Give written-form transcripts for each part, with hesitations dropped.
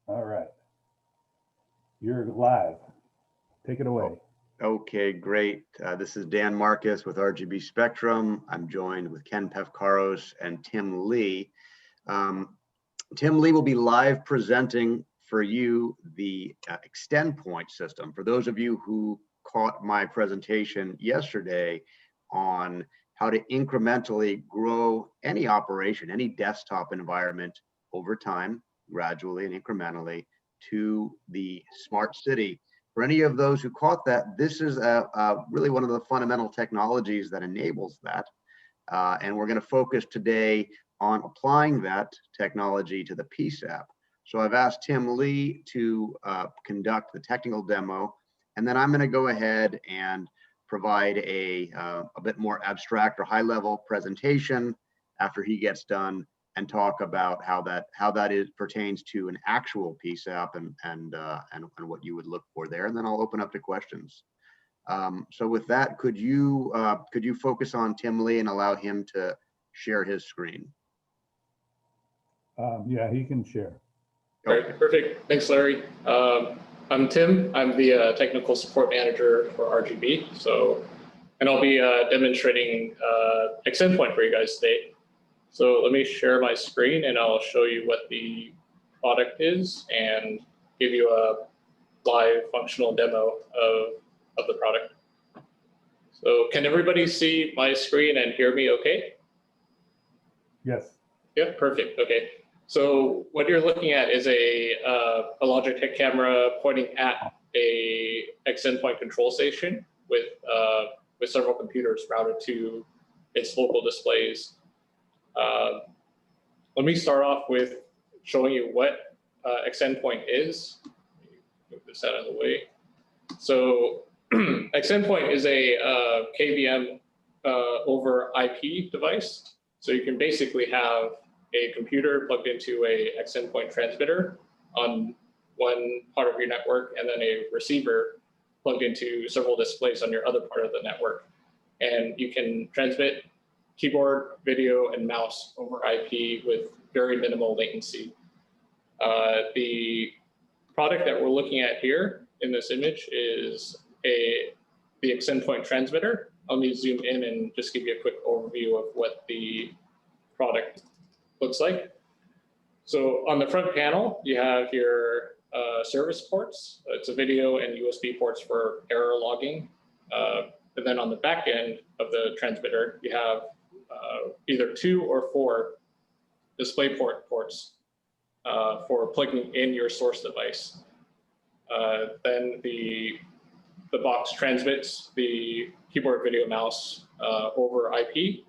All right. You're live. Take it away. Okay, great. This is Dan Marcus with RGB Spectrum. I'm joined with Ken Pevkaros and Tim Lee. Tim Lee will be live presenting for you the XtendPoint system. For those of you who caught my presentation yesterday on how to incrementally grow any operation, any desktop environment over time, gradually and incrementally to the smart city. For any of those who caught that, this is really one of the fundamental technologies that enables that. And we're going to focus today on applying that technology to the PSAP. So I've asked Tim Lee to conduct the technical demo, and then I'm going to go ahead and provide a bit more abstract or high-level presentation after he gets done, and talk about how that pertains to an actual PSAP and what you would look for there, and then I'll open up to questions. So with that, could you focus on Tim Lee and allow him to share his screen? Yeah, he can share. All right, perfect. Thanks, Larry. I'm Tim. I'm the technical support manager for RGB. And I'll be demonstrating XtendPoint for you guys today. So let me share my screen and I'll show you what the product is and give you a live functional demo of the product. So can everybody see my screen and hear me okay? Yes. Yeah, perfect. Okay. So what you're looking at is a Logitech camera pointing at a XtendPoint control station with several computers routed to its local displays. Let me start off with showing you what XtendPoint is. Move this out of the way. So XtendPoint is a KVM over IP device. So you can basically have a computer plugged into a XtendPoint transmitter on one part of your network, and then a receiver plugged into several displays on your other part of the network. And you can transmit keyboard, video, and mouse over IP with very minimal latency. The product that we're looking at here in this image is the XtendPoint transmitter. Let me zoom in and just give you a quick overview of what the product looks like. So on the front panel, you have your service ports. It's a video and USB ports for error logging. And then on the back end of the transmitter, you have either 2 or 4 DisplayPort ports for plugging in your source device. Then the box transmits the keyboard, video, mouse over IP,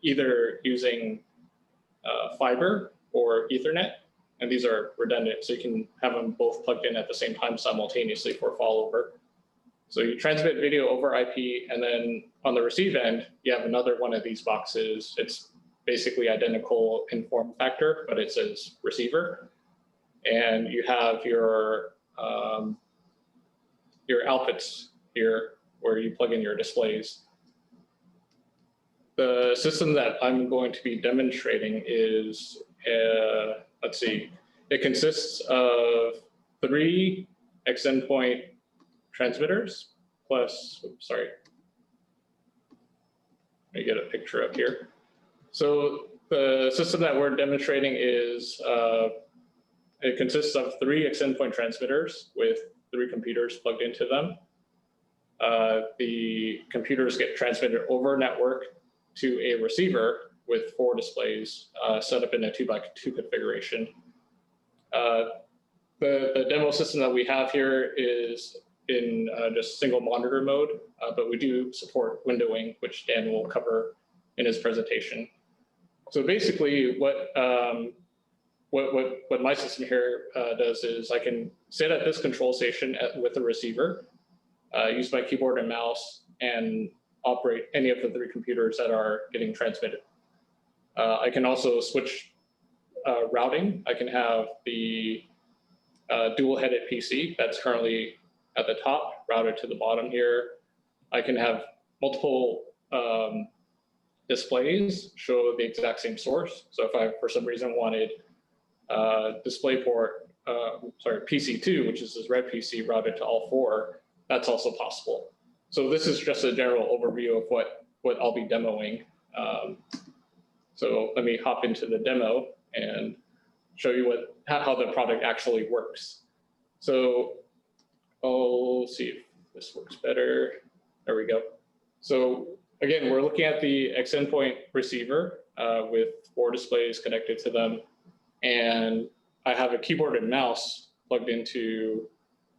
either using fiber or Ethernet, and these are redundant, so you can have them both plugged in at the same time simultaneously for failover. So you transmit video over IP, and then on the receive end, you have another one of these boxes. It's basically identical in form factor, but it says receiver. And you have your outputs here where you plug in your displays. The system that I'm going to be demonstrating is, let's see, it consists of 3 XtendPoint transmitters plus, oops, sorry. Let me get a picture up here. So the system that we're demonstrating is, it consists of 3 XtendPoint transmitters with 3 computers plugged into them. The computers get transmitted over network to a receiver with 4 displays set up in a 2x2 configuration. The demo system that we have here is in just single monitor mode, but we do support windowing, which Dan will cover in his presentation. So basically what my system here does is I can sit at this control station with a receiver, use my keyboard and mouse, and operate any of the 3 computers that are getting transmitted. I can also switch routing. I can have the dual-headed PC that's currently at the top routed to the bottom here. I can have multiple displays show the exact same source. So if I, for some reason, wanted DisplayPort, sorry, PC2, which is this red PC routed to all four, that's also possible. So this is just a general overview of what I'll be demoing. So let me hop into the demo and show you how the product actually works. So I'll see if this works better. There we go. So again, we're looking at the XtendPoint receiver with 4 displays connected to them. And I have a keyboard and mouse plugged into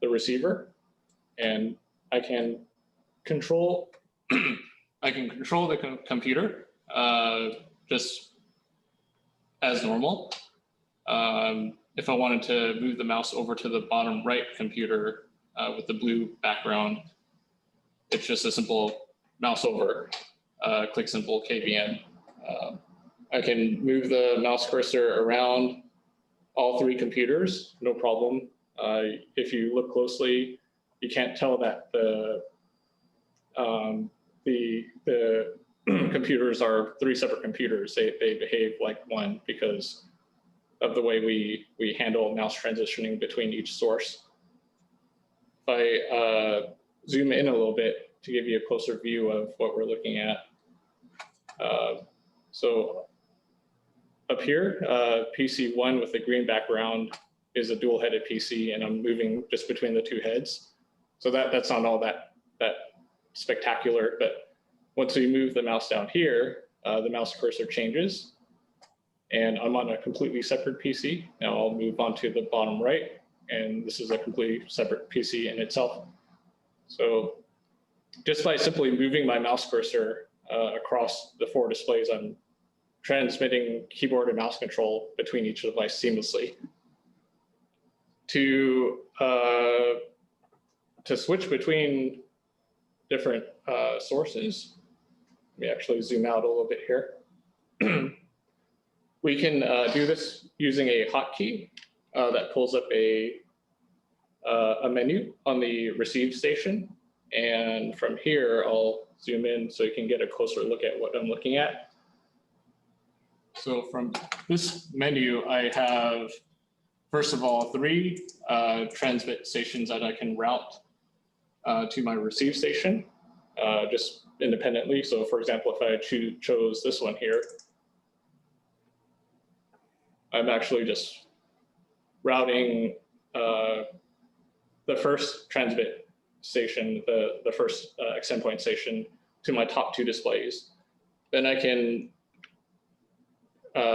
the receiver, and I can control the computer just as normal. If I wanted to move the mouse over to the bottom right computer with the blue background, it's just a simple mouse over, click simple KVM. I can move the mouse cursor around all 3 computers, no problem. If you look closely, you can't tell that the computers are 3 separate computers. They behave like one because of the way we handle mouse transitioning between each source. If I zoom in a little bit to give you a closer view of what we're looking at. So up here, PC1 with the green background is a dual-headed PC, and I'm moving just between the 2 heads. So that's not all that spectacular, but once we move the mouse down here, the mouse cursor changes, and I'm on a completely separate PC. Now I'll move on to the bottom right, and this is a completely separate PC in itself. So just by simply moving my mouse cursor across the 4 displays, I'm transmitting keyboard and mouse control between each device seamlessly. To switch between different sources, let me actually zoom out a little bit here. We can do this using a hotkey that pulls up a menu on the receive station. And from here, I'll zoom in so you can get a closer look at what I'm looking at. So from this menu, I have, first of all, 3 transmit stations that I can route to my receive station just independently. So for example, if I chose this one here, I'm actually just routing the first transmit station, the first XtendPoint station, to my top 2 displays. Then I can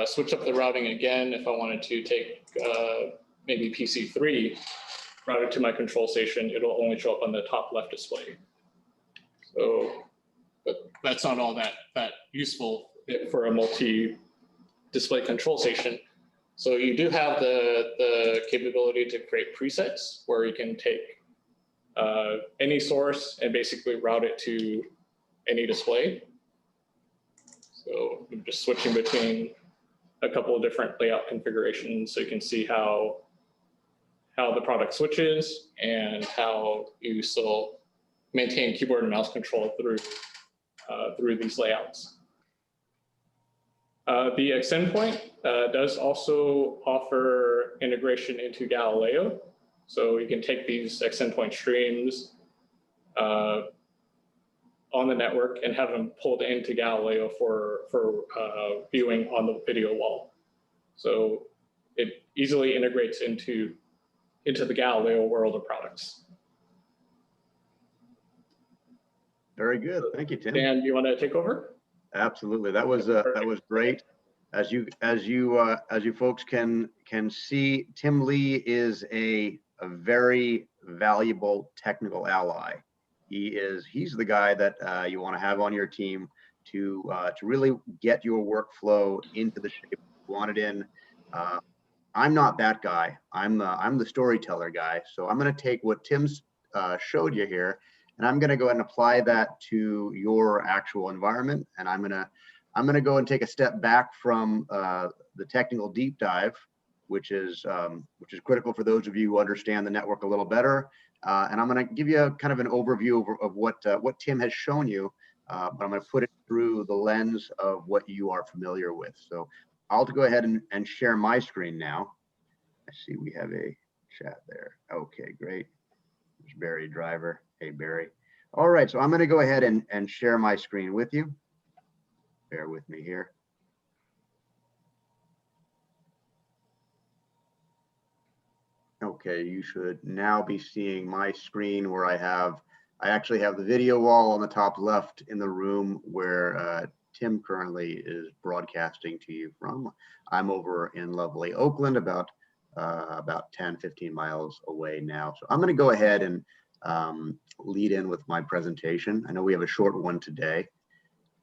switch up the routing again if I wanted to take maybe PC3, route it to my control station. It'll only show up on the top left display. So, but that's not all that useful for a multi-display control station. So you do have the capability to create presets where you can take any source and basically route it to any display. So I'm just switching between a couple of different layout configurations so you can see how the product switches and how you still maintain keyboard and mouse control through these layouts. The XtendPoint does also offer integration into Galileo. So you can take these XtendPoint streams on the network and have them pulled into Galileo for viewing on the video wall. So it easily integrates into the Galileo world of products. Very good. Thank you, Tim. Dan, do you want to take over? Absolutely. That was great. As you folks can see, Tim Lee is a very valuable technical ally. He's the guy that you want to have on your team to really get your workflow into the shape you want it in. I'm not that guy. I'm the storyteller guy. So I'm going to take what Tim's showed you here, and I'm going to go ahead and apply that to your actual environment. And I'm going to go and take a step back from the technical deep dive, which is critical for those of you who understand the network a little better. And I'm going to give you kind of an overview of what Tim has shown you, but I'm going to put it through the lens of what you are familiar with. So I'll go ahead and share my screen now. see we have a chat there. Okay, great. There's Barry Driver. Hey, Barry. All right, so I'm going to go ahead and share my screen with you. Bear with me here. Okay, you should now be seeing my screen where I actually have the video wall on the top left in the room where Tim currently is broadcasting to you from. I'm over in lovely Oakland, about 10, 15 miles away now. So I'm going to go ahead and lead in with my presentation. I know we have a short one today.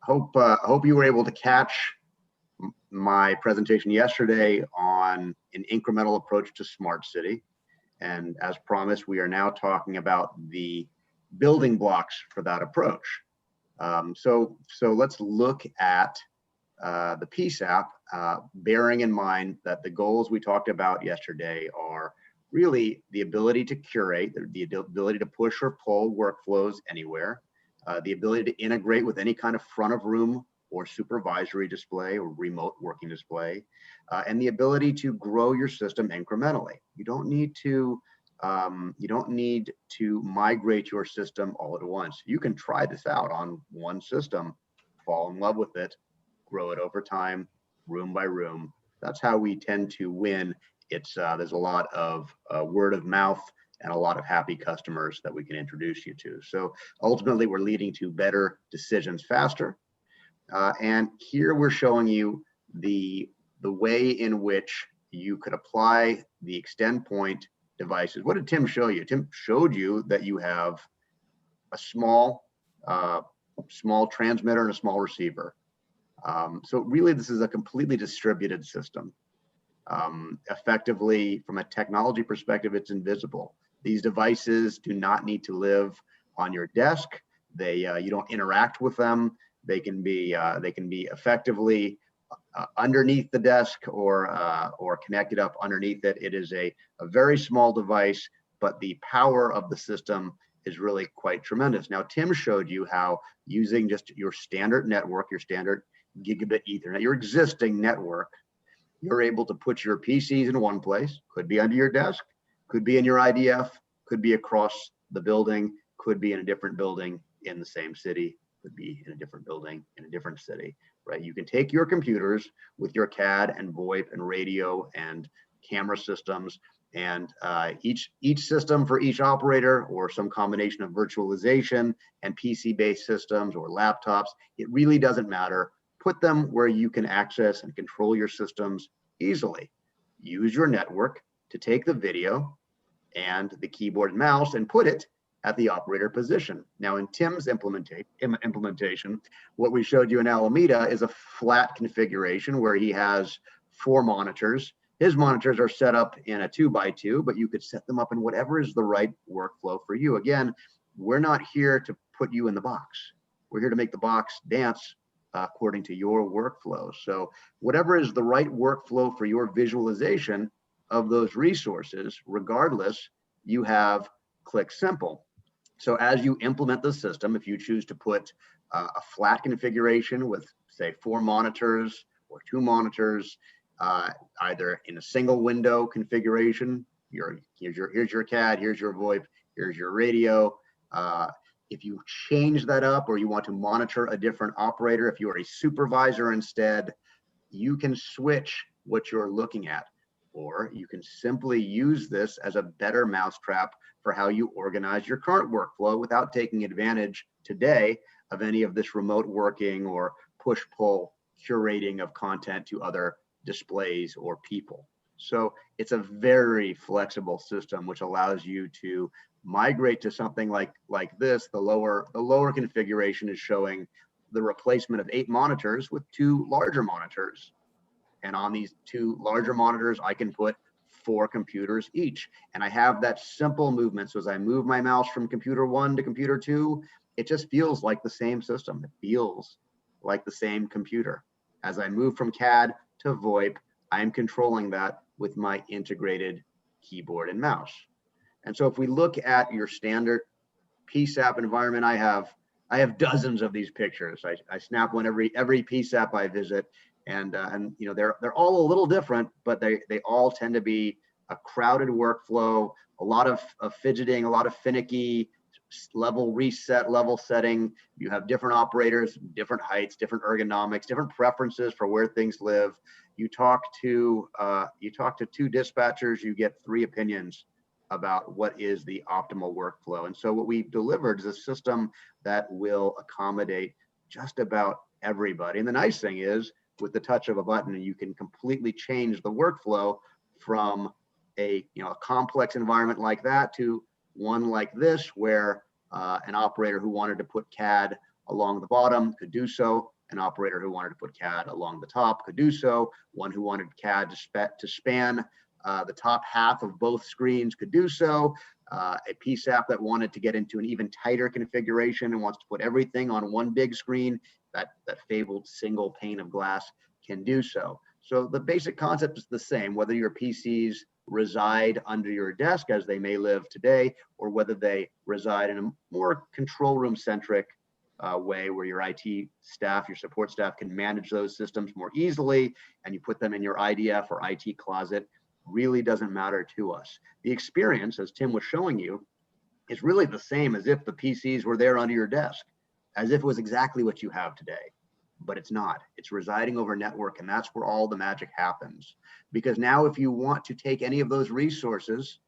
Hope you were able to catch my presentation yesterday on an incremental approach to smart city. And as promised, we are now talking about the building blocks for that approach. So let's look at the PSAP, bearing in mind that the goals we talked about yesterday are really the ability to curate, the ability to push or pull workflows anywhere, the ability to integrate with any kind of front of room or supervisory display or remote working display, and the ability to grow your system incrementally. You don't need to migrate your system all at once. You can try this out on one system, fall in love with it, grow it over time, room by room. That's how we tend to win. There's a lot of word of mouth and a lot of happy customers that we can introduce you to. So ultimately, we're leading to better decisions faster. And here we're showing you the way in which you could apply the XtendPoint devices. What did Tim show you? Tim showed you that you have a small transmitter and a small receiver. So really, this is a completely distributed system. Effectively, from a technology perspective, it's invisible. These devices do not need to live on your desk. You don't interact with them. They can be effectively underneath the desk or connected up underneath it. It is a very small device, but the power of the system is really quite tremendous. Now, Tim showed you how using just your standard network, your standard gigabit Ethernet, your existing network, you're able to put your PCs in one place, could be under your desk, could be in your IDF, could be across the building, could be in a different building in the same city, could be in a different building in a different city, right? You can take your computers with your CAD and VoIP and radio and camera systems, and each system for each operator or some combination of virtualization and PC-based systems or laptops, it really doesn't matter. Put them where you can access and control your systems easily. Use your network to take the video and the keyboard and mouse and put it at the operator position. Now, in Tim's implementation, what we showed you in Alameda is a flat configuration where he has 4 monitors. His monitors are set up in a 2x2, but you could set them up in whatever is the right workflow for you. Again, we're not here to put you in the box. We're here to make the box dance according to your workflow. So whatever is the right workflow for your visualization of those resources, regardless, you have click simple. So as you implement the system, if you choose to put a flat configuration with, say, 4 monitors or 2 monitors, either in a single window configuration, here's your CAD, here's your VoIP, here's your radio. If you change that up or you want to monitor a different operator, if you are a supervisor instead, you can switch what you're looking at. Or you can simply use this as a better mousetrap for how you organize your current workflow without taking advantage today of any of this remote working or push-pull curating of content to other displays or people. So it's a very flexible system, which allows you to migrate to something like this. The lower configuration is showing the replacement of 8 monitors with 2 larger monitors. And on these 2 larger monitors, I can put 4 computers each. And I have that simple movement. So as I move my mouse from computer 1 to computer 2, it just feels like the same system. It feels like the same computer. As I move from CAD to VoIP, I'm controlling that with my integrated keyboard and mouse. And so if we look at your standard PSAP environment, I have dozens of these pictures. I snap one every PSAP I visit, and you know they're all a little different, but they all tend to be a crowded workflow, a lot of fidgeting, a lot of finicky level reset, level setting. You have different operators, different heights, different ergonomics, different preferences for where things live. You talk to 2 dispatchers, you get 3 opinions about what is the optimal workflow. And so what we've delivered is a system that will accommodate just about everybody. And the nice thing is, with the touch of a button, you can completely change the workflow from a complex environment like that to one like this, where an operator who wanted to put CAD along the bottom could do so. An operator who wanted to put CAD along the top could do so. One who wanted CAD to span the top half of both screens could do so. A PSAP that wanted to get into an even tighter configuration and wants to put everything on one big screen, that fabled single pane of glass, can do so. So the basic concept is the same, whether your PCs reside under your desk as they may live today, or whether they reside in a more control room centric way where your IT staff, your support staff can manage those systems more easily, and you put them in your IDF or IT closet, really doesn't matter to us. The experience, as Tim was showing you, is really the same as if the PCs were there under your desk, as if it was exactly what you have today. But it's not. It's residing over network, and that's where all the magic happens. Because now if you want to take any of those resources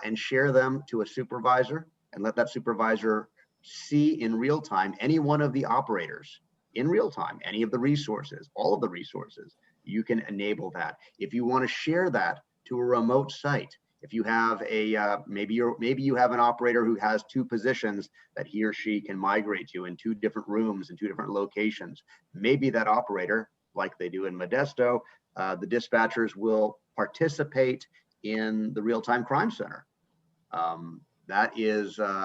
and share them to a supervisor and let that supervisor see in real time any one of the operators in real time, any of the resources, all of the resources, you can enable that. If you want to share that to a remote site, if you have maybe you have an operator who has 2 positions that he or she can migrate to in 2 different rooms in 2 different locations, maybe that operator, like they do in Modesto, the dispatchers will participate in the real-time crime center. That's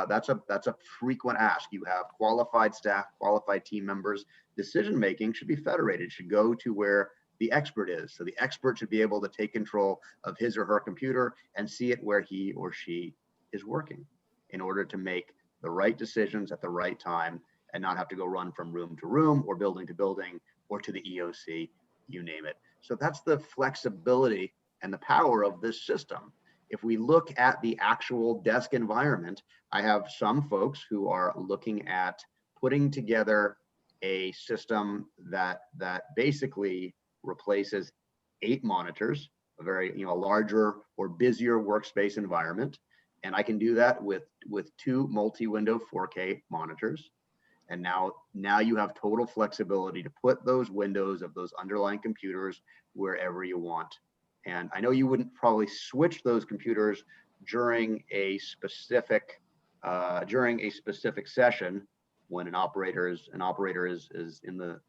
a frequent ask. You have qualified staff, qualified team members. Decision making should be federated, should go to where the expert is. So the expert should be able to take control of his or her computer and see it where he or she is working in order to make the right decisions at the right time and not have to go run from room to room or building to building or to the EOC, you name it. So that's the flexibility and the power of this system. If we look at the actual desk environment, I have some folks who are looking at putting together a system that basically replaces 8 monitors, a very larger or busier workspace environment, and I can do that with 2 multi-window 4K monitors. And now you have total flexibility to put those windows of those underlying computers wherever you want. And I know you wouldn't probably switch those computers during a specific session when an operator is in the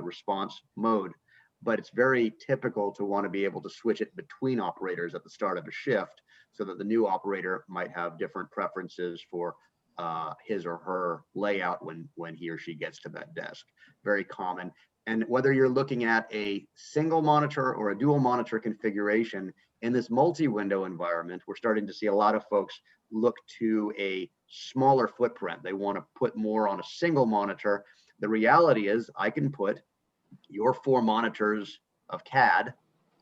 response mode. But it's very typical to want to be able to switch it between operators at the start of a shift so that the new operator might have different preferences for his or her layout when he or she gets to that desk. Very common. And whether you're looking at a single monitor or a dual monitor configuration in this multi-window environment, we're starting to see a lot of folks look to a smaller footprint. They want to put more on a single monitor. The reality is I can put your 4 monitors of CAD,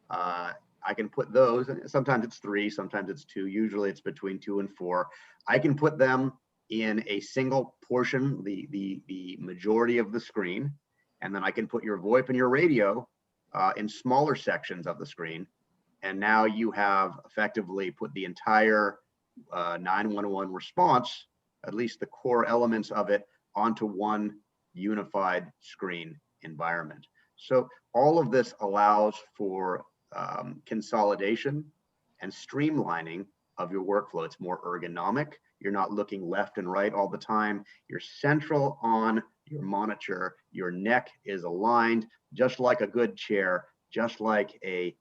I can put those, sometimes it's 3, sometimes it's 2, usually it's between 2 and 4. I can put them in a single portion, the majority of the screen, and then I can put your VoIP and your radio in smaller sections of the screen. And now you have effectively put the entire 911 response, at least the core elements of it, onto one unified screen environment. So all of this allows for consolidation and streamlining of your workflow. It's more ergonomic. You're not looking left and right all the time. You're central on your monitor. Your neck is aligned, just like a good chair, just like a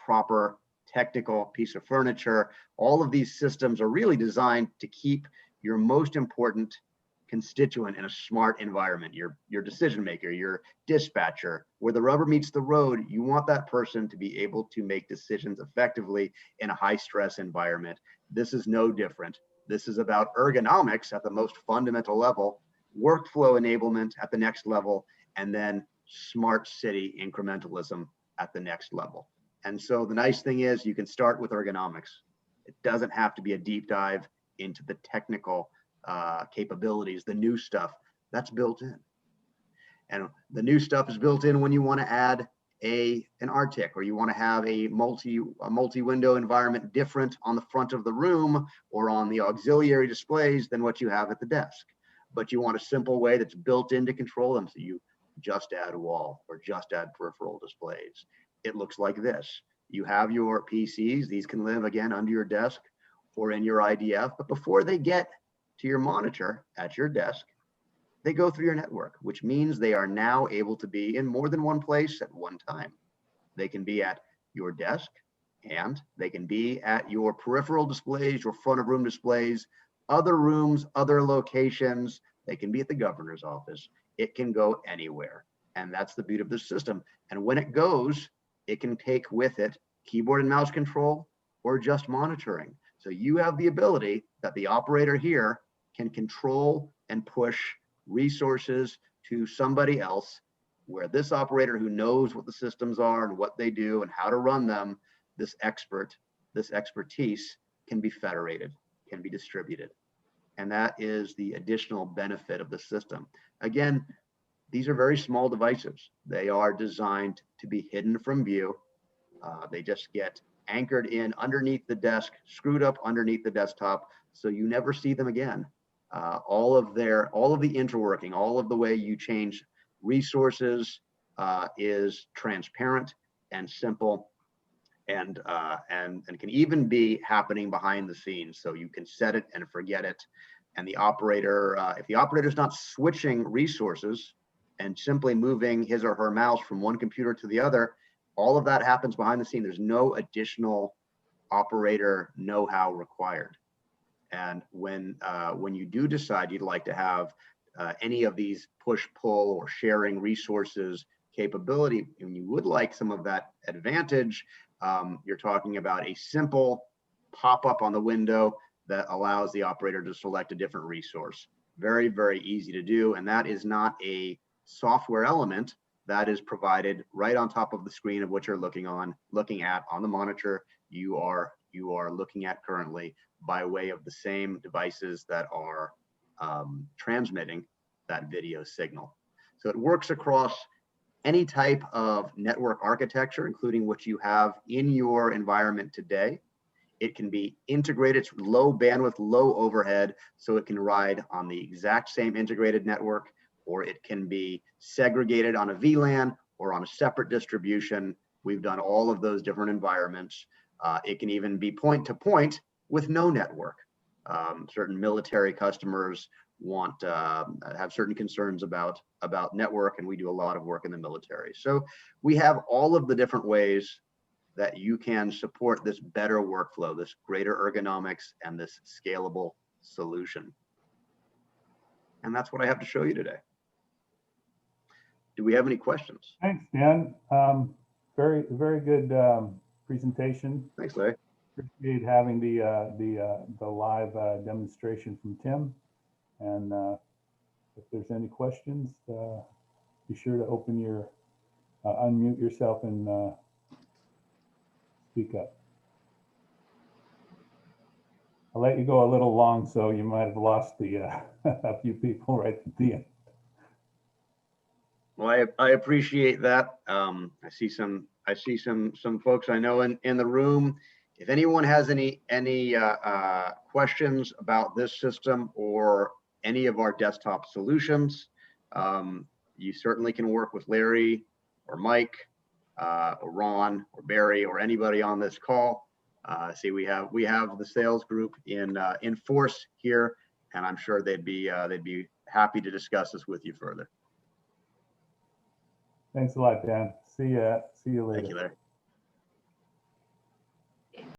proper technical piece of furniture. All of these systems are really designed to keep your most important constituent in a smart environment, your decision maker, your dispatcher. Where the rubber meets the road, you want that person to be able to make decisions effectively in a high stress environment. This is no different. This is about ergonomics at the most fundamental level, workflow enablement at the next level, and then smart city incrementalism at the next level. And so the nice thing is you can start with ergonomics. It doesn't have to be a deep dive into the technical capabilities, the new stuff that's built in. And the new stuff is built in when you want to add an RTIC, or you want to have a multi-window environment different on the front of the room or on the auxiliary displays than what you have at the desk. But you want a simple way that's built in to control them. So you just add wall or just add peripheral displays. It looks like this. You have your PCs. These can live again under your desk or in your IDF, but before they get to your monitor at your desk, they go through your network, which means they are now able to be in more than one place at one time. They can be at your desk, and they can be at your peripheral displays, your front of room displays, other rooms, other locations. They can be at the governor's office. It can go anywhere. And that's the beauty of the system. And when it goes, it can take with it keyboard and mouse control or just monitoring. So you have the ability that the operator here can control and push resources to somebody else, where this operator who knows what the systems are and what they do and how to run them, this expertise can be federated, can be distributed. And that is the additional benefit of the system. Again, these are very small devices. They are designed to be hidden from view. They just get anchored in underneath the desk, screwed up underneath the desktop, so you never see them again. All of the interworking, all of the way you change resources is transparent and simple, and can even be happening behind the scenes. So you can set it and forget it. And the operator, if the operator is not switching resources and simply moving his or her mouse from one computer to the other, all of that happens behind the scene. There's no additional operator know-how required. And when you do decide you'd like to have any of these push-pull or sharing resources capability, and you would like some of that advantage, you're talking about a simple pop-up on the window that allows the operator to select a different resource. Very, very easy to do. And that is not a software element. That is provided right on top of the screen of what you're looking at on the monitor you are looking at currently, by way of the same devices that are transmitting that video signal. So it works across any type of network architecture, including what you have in your environment today. It can be integrated. It's low bandwidth, low overhead, so it can ride on the exact same integrated network, or it can be segregated on a VLAN or on a separate distribution. We've done all of those different environments. It can even be point to point with no network. Certain military customers have certain concerns about network, and we do a lot of work in the military. So we have all of the different ways that you can support this better workflow, this greater ergonomics, and this scalable solution. And that's what I have to show you today. Do we have any questions? Thanks, Dan. Very, very good presentation. Thanks, Larry. Appreciate having the live demonstration from Tim. And if there's any questions, be sure to open your unmute yourself and speak up. I'll let you go a little long, so you might have lost the a few people right at the end. Well, I appreciate that. I see some folks I know in the room. If anyone has any questions about this system or any of our desktop solutions, you certainly can work with Larry or Mike or Ron or Barry or anybody on this call. See, we have the sales group in force here, and I'm sure they'd be happy to discuss this with you further. Thanks a lot, Dan. See you later. Thank you, Larry.